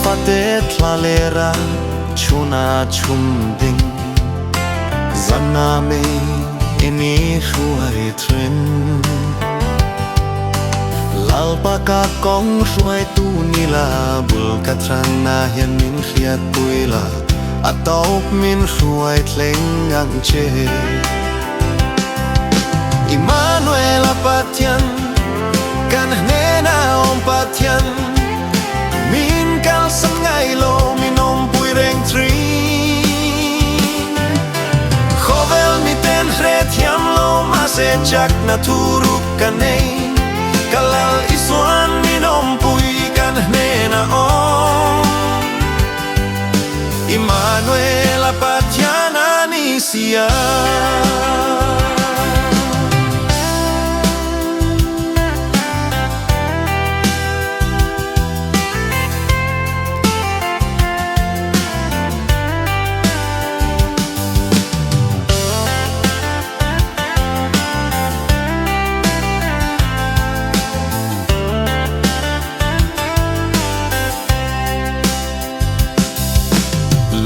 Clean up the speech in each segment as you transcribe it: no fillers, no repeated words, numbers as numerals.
fate thlalera chuna chumding zaname ini shuai trin lalpaka kong shuai tu nila bul katrang na hian min khiat puila atop min shuai thleng ang che Immanuela Pathian kan hnena Pathian min kal sam ngai lo min pui reng tri khovel mi ten thlahthlam lo ma se chak na thuruk kanei kalal isuan min pui kan hnena Immanuela Pathian anisia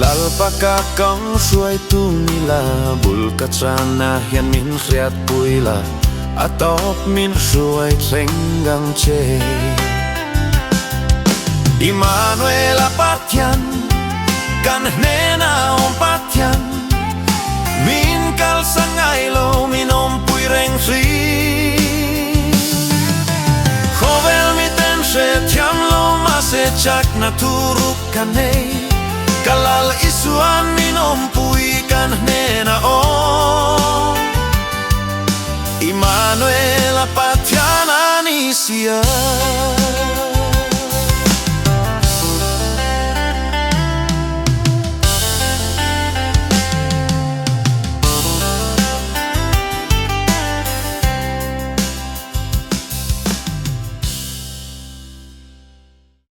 lalpaka kong suai tu nila bul katrana hian min khiat puila atop min suai thlenggang che Immanuela Pathian kan hnena Pathian min kal sangai lo min pui reng tri khovel mi ten thlahthlam lo ma se chak na thuruk kanei kalal isuan min pui kan hnena Immanuela Pathian anisia